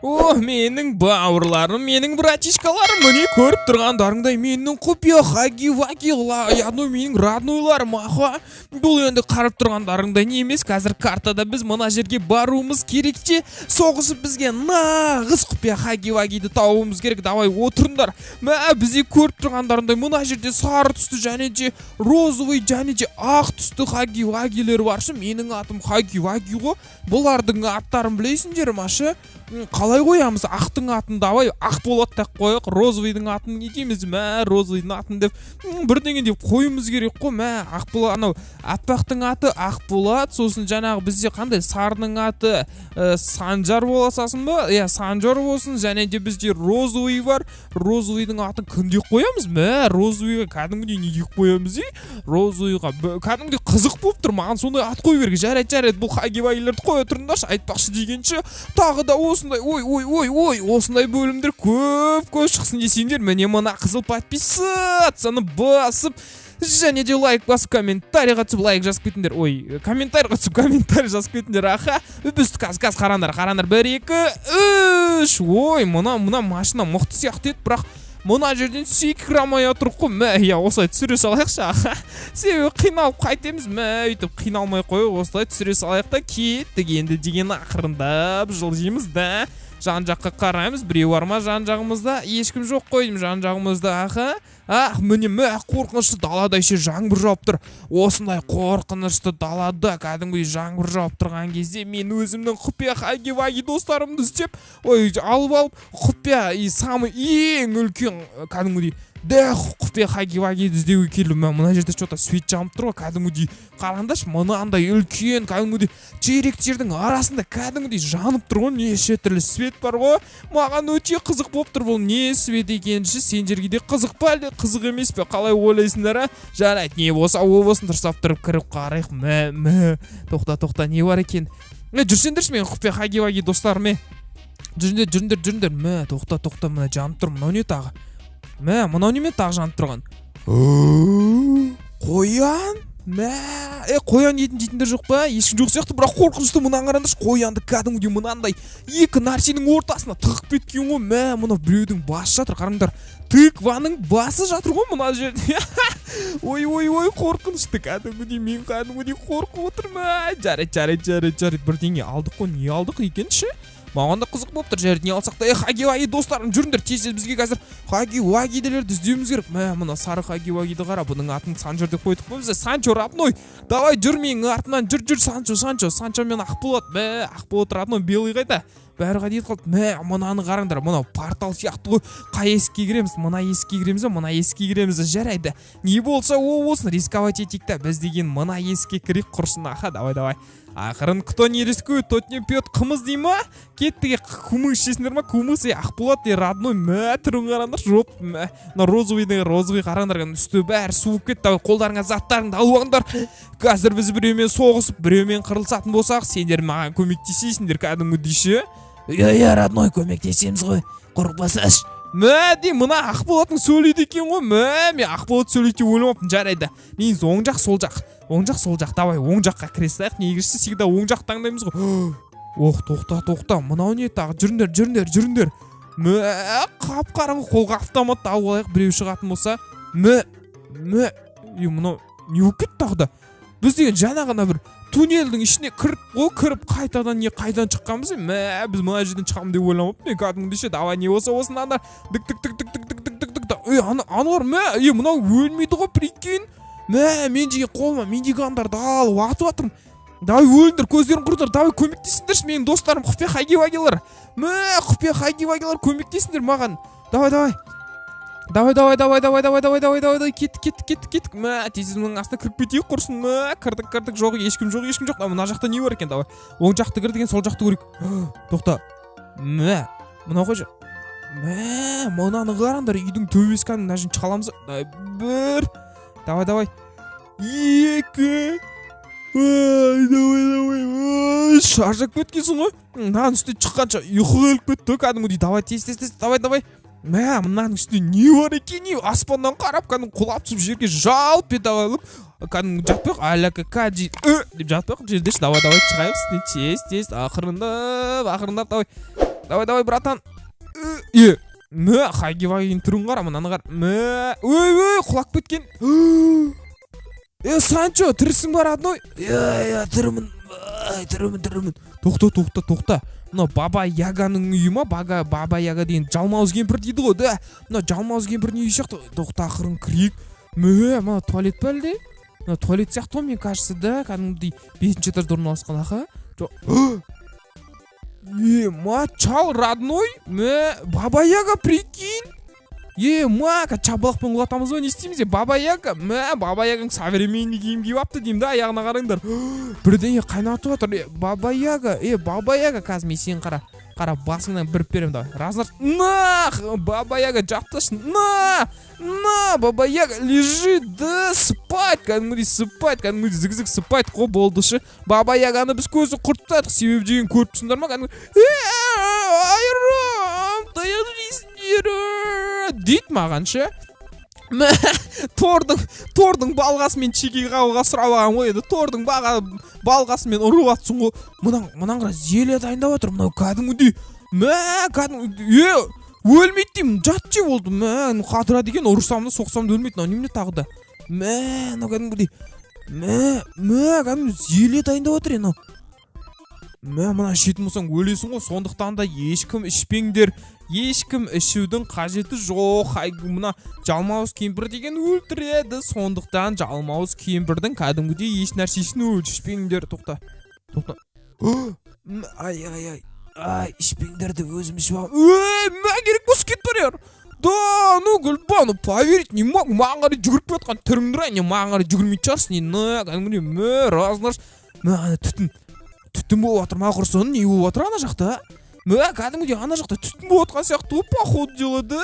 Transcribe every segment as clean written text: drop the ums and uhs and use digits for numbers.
Менің бауырларым, менің братишкаларым, міне көріп тұрғандарыңдай менің құпия хаги-ваги менің роднойларым, аха. Бұл енді қарып тұрғандарыңдай не емес, қазір картада біз мына жерге баруымыз керек те, соғысып бізге нағыз құпия хаги-вагиді тауымыз керек. Давай отырыңдар. Бізде көріп тұрғандарыңдай мына жерде сары түсті және де розовый және де ақ түсті хаги-вагилер бар. Менің атым хаги-ваги ғой. Бұлардың аттарын білесіңдер ме? Қалай қоямыз? Ақтың атын давай ақ болат так қояйық, розовыйдың атын не дейміз? Розовыйдың атын деп бірдеңе деп қоюымыз керек қой. Ақ болат, анау аппақтың аты ақ болат, сосын жаңағы бізде қандай сарының аты Санжар боласасын ба? Санжар болсын, және де бізде розовый бар. Розовыйдың атын кім деп қоямыз? Розовыйға кәдімгідей не деп қоямыз? Розовыйға кәдімгідей қызық болып тұр, маған сондай ат қою керек. Жарайды, бұл хаги-вагилерді қоя тұрыңдаршы, айтпақшы дегенше тағы да осындай осындай бөлімдер көп шықсын десеңдер, міне мына қызыл подписаться басып және де лайк басып комментарийға түсіп лайк жазып кетіңдер. Комментарийға түсіп комментарий жазып кетіңдер. Біз қазір қараңдар 1 2 3. Мына машина мықты сияқты еді, бірақ мына жерден секірамай отыр ғой. Осылай түсіре салайықшы. Себебі қиналып қайтеміз. Өйтіп қиналмай қойып осылай түсіре салайық та кеттік енді деген ақырындап жылжимыз да. Жан жаққа қараймыз, біреу бар ма жан жағымызда? Ешкім жоқ қой жан жағымызда. Міне қорқынышты далада еще жаңбыр жауып тұр. Осындай қорқынышты далада кәдімгідей жаңбыр жауып тұрған кезде мен өзімнің құпия хаги-ваги достарымды іздеп, алып құпия самый ең үлкен кәдімгідей құпия хаги-вагиді іздеуге келдім. Мына жерде что-то свет жанып тұр ғой, кәдімгідей қараңдаршы, мынандай үлкен кәдімгідей теректердің арасында кәдімгідей жанып тұр ғой, неше түрлі свет бар ғой. Маған өте қызық болып тұр, бұл не свет екенші, сендерге де қызық па әлде қызық емес пе, қалай ойлайсыңдар? Жарайды, не болса ол болсын, тұрсап тұрып кіріп қарайық. Тоқта, не бар екен? Жүрсеңдерші мен құпия хаги-ваги достарым. Жүріңдер. Тоқта, мына жанып тұр, мынау не тағы? Мынау неме тағы жанып тұрған? Қоян? Қоян дейтіндер жоқ па? Ешкім жоқ сияқты, бірақ қорқынышты. Мұнан қараңдаршы, қоянды кәдімгідей мынандай екі нәрсенің ортасына тығып кеткен ғой. Мына біреудің басы жатыр, қараңдар. Тыкваның басы жатыр ғой мына жерде. Қорқынышты кәдімгідей, мен кәдімгідей қорқып отырмын. Жарайды. Бірдеңе алдық қой, не алдық екенші? Маған да қызық болып тұр. Жарайды, не алсақ та? Хаги-ваги достарым, жүріңдер, тез бізге қазір хаги-вагилерді іздеуіміз керек. Мына сары хаги-вагиді қара, бұның атын Санчо деп қойдық қой біз. Санчо родной. Давай жүр менің артынан, жүр Санчо мен ақ болат. Ақ болат родной, белый қайда? Бәрі қайда қалды? Мынаны қараңдар, мынау портал сияқты ғой. Қай есікке кіреміз? Мына есікке кіреміз. Жарайды. Не болса ол болсын, рисковать етейік та. Біз деген мына есікке кірейік құрсын. Давай. Ақырын кто не рискует, тот не пьет. Қымыз дей ма? Кеттіге күміс ішесіңдер ма? Күміс, ақ болат, родной. Түрін қараңдар, жоп. Розовый қараңдар, үсті бәрі суып кетті. Қолдарыңа заттарыңды алуаңдар. Қазір біз біреумен соғысып, біреумен қырылсатын болсақ, сендер маған көмектесесіңдер кәдімгідей. Родной, көмектесеміз ғой, қорықпасаш. Мына ақ болатын сөйлейді екен ғой. Мен ақ болат сөйлейді ойламаппын. Жарайды, мен оң жақ, сол жақ. Давай, оң жаққа кіре салайық. Негізі всегда оң жақ таңдаймыз ғой. Тоқта. Мынау не тағы? Жүріңдер. Қап-қараңғы, қолға автомат алып алайық, біреу шығатын болса. Мынау не болып кетті тағы да? Біз деген жаңа ғана бір туннелдің ішіне кіріп қайтадан шыққанбыз. Біз мына жерден шығамын деп ойламаппын. Мен кәдімгідей давай, не болса осынанда анар, мынау өлмейді ғой, прикинь. Мен деген қолыма минигандарды алып атып жатырмын. Давай өліңдер, көздерін құртыр. Давай көмектесіңдерші менің достарым, құпия хаги-вагилер. Құпия хаги-вагилер, көмектесіңдер маған. Давай. Кеттік. Тезізінің астына кіріп кетейік құрсын. Кірдік. Жоқ, ешкім жоқ. Мына жақта не бар екен? Давай. Оң жақты кірдік, сол жақты көрейік. Тоқта. Мынау қойшы. Мынаны қараңдар, үйдің төбесі кәдімгі мына жерден шыға аламыз. 1. Давай. 2. Давай. Шаржап кеткенсің ғой. Мынаның үстіне шыққанша ұйқы келіп кетті кәдімгідей. Давай, тез. Давай. Мынаның үстіне не бар екен? Аспаннан қарап кәдімгі құлап түсіп жерге жалп ете қалып, кәдімгі жатпайық, аляка кәди деп жатпайық жерде. Давай шығайық үстіне, тез ақырындап. давай братан. Мә хаги-вагидің түрін қара, мынаны қара. Мә ой құлап кеткен. Санчо, тірісің бар родной? Тірімін. Тоқта. Мына Баба Яганың үйі ма? Баба Яга деген жалмауыз кемпір дейді ғой, да. Мына жалмауыз кемпірдің үйі сияқты. Тоқта, ақырын кірейік. Мына туалет па әлде? Мына туалет сияқты ғой, мен кажется, да, кәдімгідей 5-ші этажда орналасқан, аха. Чал родной? Баба Яга, прикинь. Чабалақпен құлатамыз ғой, не істейміз? Баба Яга, Баба Ягаң современный киім киіп апты деймін да, аяғына қараңдар. Бірдеңе қайнатып жатыр. Баба Яга, қазір мен сен қара басыңнан біріп беремін да. Разнар. Баба Яга жақтасын. Баба Яга лежит, да, спать, кәдімгідей зігзік спать қой болдышы. Баба Яганы біз көзі құрттадық, себебі деген көріп тұрсыңдар ма? Айрам, таяқ дейді мағаншы. Тордың балғасымен чеки қауға сұрап алған ғой еді. Тордың балғасымен ұрып атсың ғой. Мұнан қара зеле дайындап отыр. Мынау кәдімгідей. Өлмейді деймін. Жатчы болды. Қадыра деген ұрысамды соқсамды өлмейді. Мынау немене тағы да. Мынау кәдімгідей. Кәдімгідей зеле дайындап отыр еді. Мына ішетін болсаң өлесің ғой. Сондықтан да ешкім ішпеңдер. Ешкім ішудің қажеті жоқ. Мына жалмауыз кемпір деген өлтіреді. Сондықтан жалмауыз кемпірдің кәдімгідей еш нәрсесін ішпеңдер. Тоқта. Ішпеңдерді өзім ішіп алам. Керек болсы кетіп барар. Да, Гүлбан, поверить не мог. Маған қарай жүгіріп жатқан түріңдір, не маған қарай жүгірмейді шығарсың. Кәдімгідей разнар. Түтін болып жатыр ма құрсын? Не болып жатыр ана жақта? Кәдімгідей ана жақта түтін болып жатқан сияқты ғой, походу делады.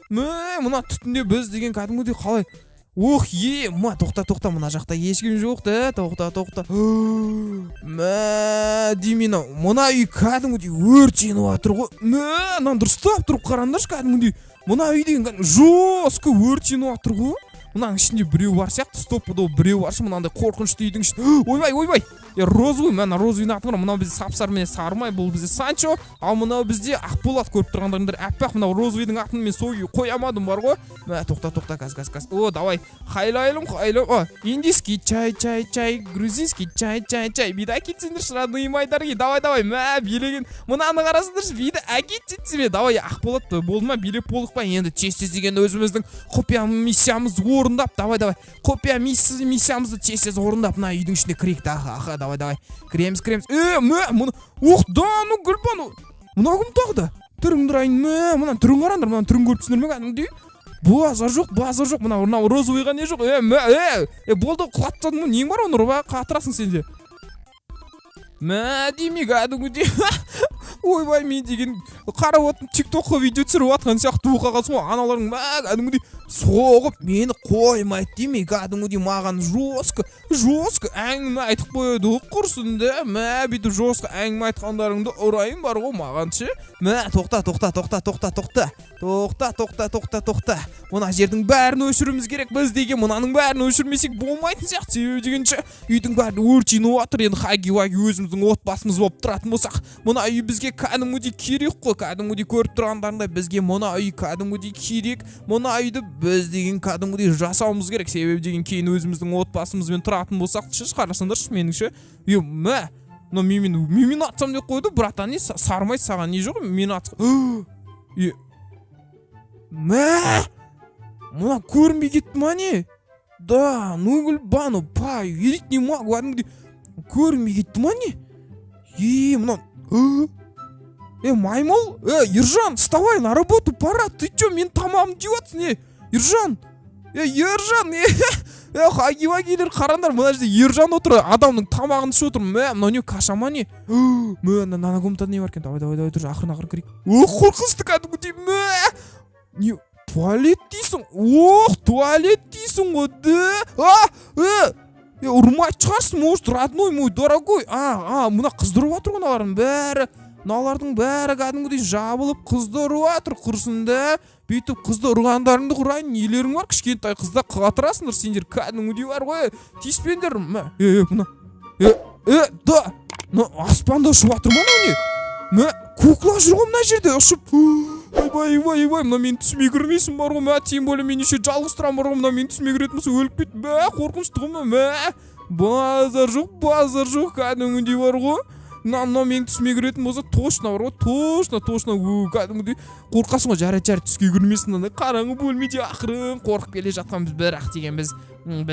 Мына түтінде біз деген кәдімгідей қалай? Тоқта, мына жақта ешкім жоқ да. Тоқта. Деймін, мына үй кәдімгідей өртеніп жатыр ғой. Мынаны дұрыстап тұрып қараңдаршы, кәдімгідей. Мына үй деген жостко өртеніп жатыр ғой. Мынаның ішінде біреу бар сияқты, стоппудо біреу баршы, мынандай қорқынышты үйдің ішінде. Ойбай. Розы ғой, мына розы үйдің аты. Мынау бізде сапсар мен сармай, бұл бізде Санчо, ал мынау бізде Ақболат. Көріп тұрғандарыңдар әппақ. Мынау розы үйдің атын мен сой қоямадым бар ғой. Тоқта, газ. Давай. Хайлайлым. Индийский чай, грузинский чай. Биді әкетсендірші, родные майдарги. Давай. Билеген. Мынаны қарасындыршы, биді әкетсендірші. Давай, Ақболат болды ма? Билеп болдық па? Енді тез деген өзіміздің құпия миссиямызды орындап. Давай. Құпия миссиямызды тез орындап. Мына үйдің ішінде кірейік. Давай. Кіреміз. Гүлбан. Мына кім тағы да? Түріңдір айын. Мына түрің қарандар. Мына түрің көріп түсіндір ме кәдімгідей? Базар жоқ. Мына розы ойға не жоқ? Болды, құлаттадың мұн. Нең бар оны ұрып қатырасың сенде? Демей кәдімгідей. Ойбай, мен деген қарап отын тиктокқа видео түсіріп атқан сияқты оқағансың ғой. Аналарың кәдімгідей соғып мені қоймайды демей кәдімгідей маған жостко әңгіме айтып қояды құрсын да. Бүйтіп жостко әңгіме айтқандарыңды ұрайын бар ғой маған ше. Тоқта. Мына жердің бәрін өшіруіміз керек біз деген. Мынаның бәрін өшірмесек болмайтын сияқты. Себебі дегенше үйдің бәрін өртеніп жатыр. Енді хаги-ваги өзіміздің отбасымыз болып тұратын болсақ, мына үй бізге кәдімгідей керек қой. Кәдімгідей көріп тұрғандарында бізге мына үй кәдімгідей керек. Мына үйді біз деген кәдімгідей жасауымыз керек. Себебі деген кейін өзіміздің отбасымызбен тұратын болсақ, қарасаңдаршы меніңше. Мен атсам деп қойды, братан, сармай саған не жоқ? Мен атсам. Мына көрінбей кетті ма не? Да, Гүлбан, верить не могу. Көрінбей кетті ма не? Мына... Маймол? Ержан, вставай, на работу пора. Ты чё, мен тамағымды жеп жатсың, Ержан? Ержан, хаги-вагилер қарандар, мына жерде Ержан отыр, адамның тамағын ішіп отыр. Мынау не, каша ма не? Нана комнатада не бар екен? Давай, тұр, ақырын кірейік. Қорқынышты кәдімгідей. Не, туалет дейсің? Туалет дейсің ғой, да? Ұрмайды шығарсың, может, родной мой, дорогой. Мына қыздырып отыр ғой, налардың бәрі кәдімгідей жабылып қыздырып отыр құрсын да. Бүйтіп қызды ұрғандарыңды құрайын, нелерің бар? Кішкентай қызда қатырасыңдар сендер, кәдімгідей бар ғой. Тиіспеңдер. Мына. Да. Аспанда ұшып жатыр ма не? кукла жүр ғой мына жерде ұшып. Ойбай, мына мен түсіме кірмейсің бар ғой, мә, тем более мен еще жалғыз тұрам бар ғой, мына мен түсіме кіретін болса өліп кет, мә, қорқынышты ғой, мә, базар жоқ, кәдімгідей бар ғой. Мына мен түсіме кіретін болса точно бар ғой, точно, кәдімгідей қорқасың ғой, жарайды, түске кірмесін, ана қараңғы бөлмеде ақырын қорқып келе жатқанбыз, бірақ деген біз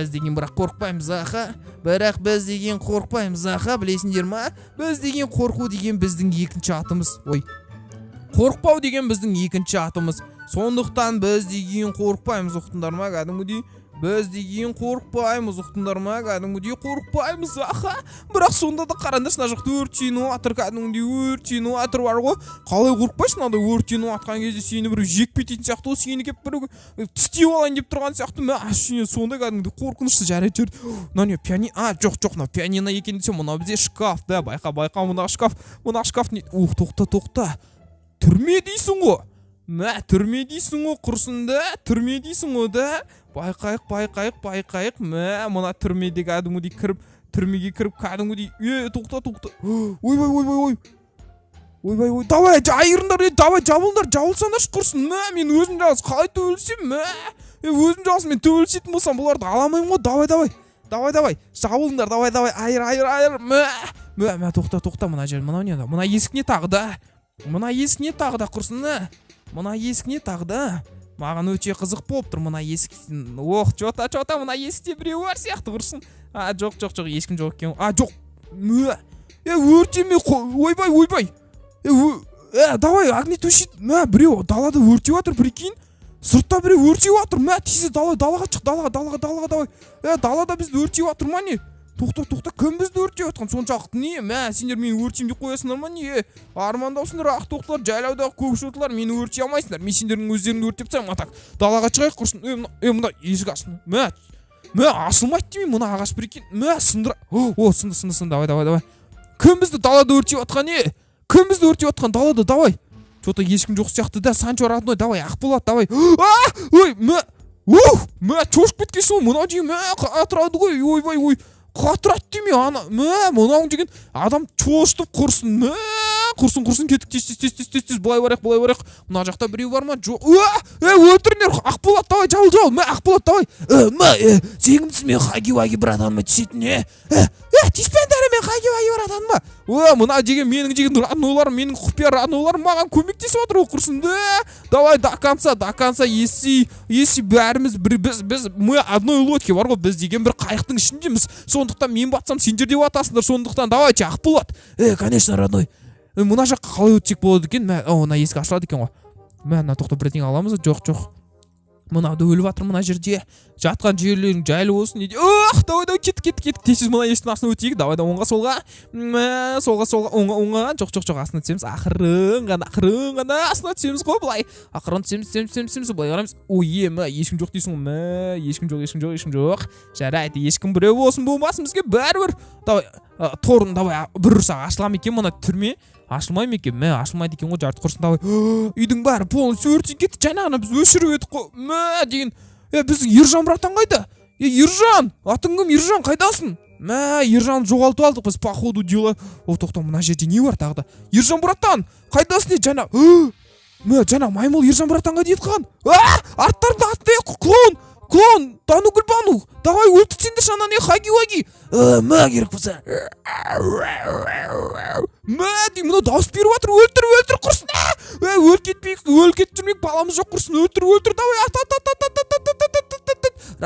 деген бірақ қорықпаймыз, аха. Бірақ біз деген қорықпаймыз, аха, білесіңдер ма? Біз деген қорқу деген біздің екінші атымыз. Ой. Қорықпау деген біздің екінші атымыз. Сондықтан біз деген қорықпаймыз, ұқтыңдар ма, кәдімгідей? Біз деген қорықпаймыз, ұқтыңдар ма, кәдімгідей қорықпаймыз, аха. Бірақ сонда да қараңдаршы, мына жақта өртеніп жатыр, кәдімгідей өртеніп жатыр бар ғой. Қалай қорықпайсың, мынандай өртеніп жатқан кезде сені бір жекпейтін сияқты, ол сені келіп бір тістеп алайын деп тұрған сияқты. Мә, ашыне сонда кәдімгідей қорқынышты жарайды. Мына не пианино? Жоқ, мына пианино екен десе, мына бізде шкаф, да, байқа, мына шкаф не? Тоқта. Түрме дейсің ғой. Мә, түрме дейсің ғой, құрсында, түрме дейсің ғой да. Байқайық. Мә, мына түрмеде кәдімгідей кіріп, түрмеге кіріп кәдімгідей. Тоқта. Ойбай, давай, айырыңдар, давай, жабылсаңдаршы құрсын. Мә, мен өзім жалғыз қалай төбелсем, мә. Өзім жалғыз мен төбелсетін болсам, бұларды аламаймын ғой, давай. Жабылыңдар, давай, айыр. Мә, тоқта, мына жер, мына не да? Мына есік не тағы да құрсын, мына есік не тағы да? Маған өте қызық болып тұр мына есік. Ох, жота, мына есікте біреу бар сияқты құрсын. Жоқ, ешкім жоқ екен. Жоқ. Өртеме, ойбай. Давай, огни тушит. Біреу далада өртеп жатыр, прикинь. Сыртта біреу өртеп жатыр. Тез далаға шық, далаға, давай. Далада бізді өртеп жатыр ма не? Тоқта, кім бізді өртеп жатқан? Соншалықты не? Сендер мені өртеймін деп қоясыңдар ма не? Армандаусыңдар, ақ тоқтылар, жайлаудағы көк шотылар, мені өртей алмайсыңдар. Мен сендердің өздеріңді өртеп тастаймын, атақ. Далаға шығайық құрсын. Мына есік ашсын. Ашылмайды деймін, мына ағаш прикинь. Сындыра. Сынды, давай. Кім бізді далада өртеп жатқан не? Кім бізді өртеп жатқан далада, давай. Что-то ешкім жоқ сияқты да, Санчо родной, давай, Ақболат, давай. Чошып кеткенсің, мынау деген, қатырады ғой, ойбай. Қатырады деме, мынауың деген адам чошытып құрсын, құрсын, кеттік, тез, былай барайық. Мына жақта біреу бар ма? Жоқ. Өлтіріңдер, Ақболат, давай, жабыл. Ақболат, давай. Сен кімсің, мен Хаги-Ваги братаныма тисетін, тиіспеңдер, мен Хаги-Ваги братаныма. Мына деген менің деген роднойларым, менің құпия роднойларым маған көмектесіп отыр, құрсын. Давай, до конца, если бәріміз, мы одной лодке бар ғой, біз деген бір қайықтың ішіндеміз. Сондықтан мен батсам, сендер деп атасыңдар, сондықтан давайте, Ақболат. Конечно, родной. Мына жаққа қалай өтсек болады екен? Мына есік ашылады екен ғой. Мына тоқта бірдеңе аламыз ба? Жоқ. Мынауды өліп жатыр мына жерде. Жатқан жерлерің жайлы болсын дейді. Давай, кеттік. Тез мына есіктің астына өтейік. Давай, оңға, солға. Солға, оңға. Жоқ, астына түсеміз. Ақырын ғана астына түсеміз ғой, былай. Ақырын түсеміз, былай қараймыз. Ешкім жоқ дейсің ғой. Ешкім жоқ. Жарайды, ешкім біреу болмасын бізге бәрібір. Давай, торын, давай, бір ұрсақ ашылам екен мына түрме. Ашылмай ма екен? Ашылмайды екен ғой, жарты құрсын, давай. Үйдің бәрі полностью өртеніп кетті. Жаңағыны біз өшіріп едік қой. Деген. Біздің Ержан братан қайда? Ержан, атың кім? Ержан, қайдасың? Ержан жоғалтып алдық біз, походу дела. Тоқта, мына жерде не бар тағы да? Ержан братан, қайдасың не? Жаңа маймыл Ержан братанға дейт қан. Арттарында атты клон, тану гүлбану. Давай, өлтір сенді шана не Хаги-Ваги. Керек болса. Дейм, мына дауыс беріп жатыр, өлтір құрсын. Өл кетіп жүрмек, баламыз жоқ құрсын, өлтір, давай,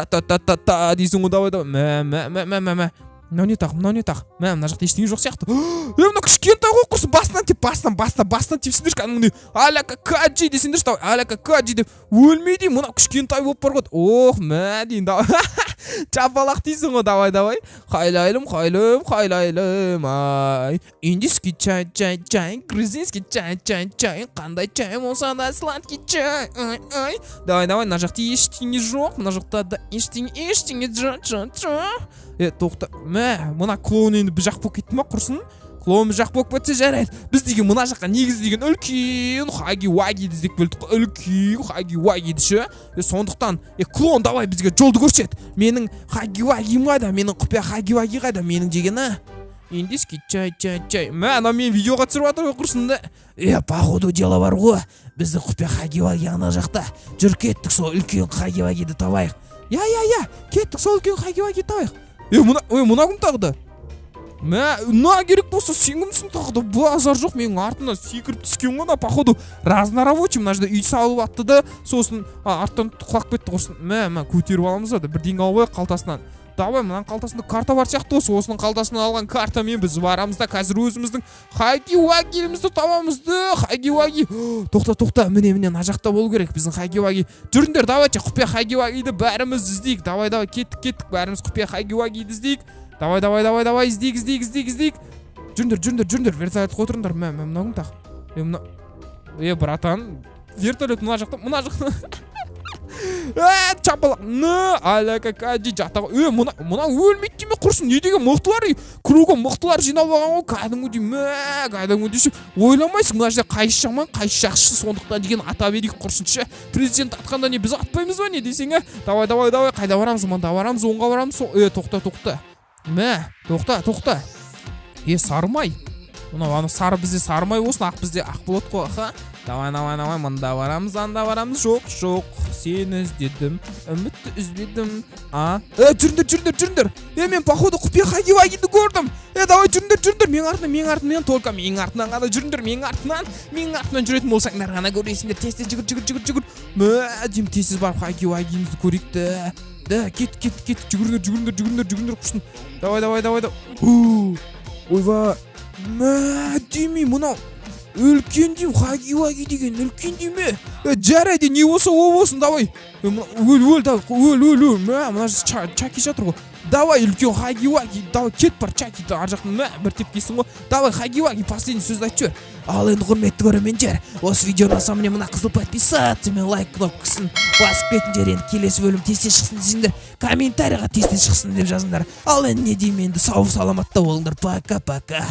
ата дейсің ғой, давай. Мынау не тақ? Мына жақта ештеңе жоқ сияқты. Мына кішкентай ғой құрсын, басынан тепсіңдер кәдімгідей. Аляка каджи десеңдерші, давай, аляка каджи деп өлмейді, мына кішкентай болып бар ғой. Дейін, давай. Чапалақ дейсің ғой, давай. Қайлайлым, ай. Индийский чай, грузинский чай. Қандай чай болса да сладкий чай, ай. Давай, мына жақта ештеңе жоқ, мына жақта да ештеңе жоқ. Тоқта, мына клоун енді бір жақ болып кетті ма құрсын? Клоун бір жақ болып кетсе жарайды. Біз деген мына жаққа негіз деген үлкен Хаги-Вагиді іздеп келдік қой, үлкен Хаги-Вагиді ше. Сондықтан, клоун давай бізге жолды көрсет. Менің Хаги-Вагим қайда? Менің құпия Хаги-Ваги қайда? Менің дегені? ендески чай. Мә, ана мен видеоға түсіріп жатыр ғой құрсын да. Походу дело бар ғой. Біздің құпия Хаги-Ваги ана жақта. Жүр кеттік, сол үлкен Хаги-Вагиді табайық. Я, кеттік, сол үлкен Хаги-Ваги табайық. Мына кім тағы да? Мә, керек болса сен кімсің тағы да? Базар жоқ, менің артынан секіріп түскен ғой, походу разнорабочий мына жерде үй салып атты да, сосын арттан құлап кетті құрсын. Мә, көтеріп аламыз да, бірдеңе алып алайық қалтасынан. Давай, мынаның қалтасында карта бар сияқты осы. Осының қалтасынан алған картамен біз барамыз да қазір өзіміздің Хаги-Вагиімізді табамыз да. Хаги-Ваги. Тоқта, міне мына жақта болу керек біздің Хаги-Ваги. Жүріңдер, давайте құпия Хаги-Вагиді бәріміз іздейік. Давай, кеттік, бәріміз құпия Хаги-Вагиді іздейік. Давай, іздейік. Жүріңдер, вертолетқа отырыңдар. Мына кім тақ? Братан, вертолет мына жақта. Чапалақ, аляка кәді жата ғой. Мұна өлмейді деме құрсын, не деген мықтылар, круға мықтылар жинап алған ғой, кәдімгідей ойламайсың, мына жерде қайсы жаман, қайсы жақсы, сондықтан деген ата берейік құрсыншы. Президент атқанда не біз атпаймыз ба не десең, давай, қайда барамыз, мында барамыз, оңға барамыз, тоқта. Сарымай. Ана сары бізде сарымай болсын, ақ бізде ақ болады қой. Давай, мында барамыз, анда барамыз. Жоқ, сені іздедім, үмітті үзбедім. Жүріңдер. Мен походу құпия Хаги-Вагиді көрдім. Давай, жүріңдер. Менің артымнан, только менің артынан ғана жүріңдер. Менің артынан жүретін болсаңдар ғана көресіңдер. Тез жүгір. Дем тез барып Хаги-Вагиімізді көрейік. Кет. Жүгіріңдер құрсын. Давай. Ойва. Демей, мынау үлкен дейм, Хаги-Ваги деген үлкен дейме. Жарайды, не болса о болсын, давай. Өл, мына Чаки жатыр ғой. Давай, үлкен Хаги-Ваги, давай, кет бар, Чаки ар жақтың бір тепкесің ғой. Давай, Хаги-Ваги, последний сөзді айтып жібер. Ал енді құрметті көрермендер, осы видеоны самыне мына қызыл подписаться мен лайк кнопкасын басып кетіңдер. Енді келесі бөлім тезтен шықсын десеңдер, комментарийға тезтен шықсын деп жазыңдар. Ал енді не деймін, енді сау саламатта болыңдар. Пока.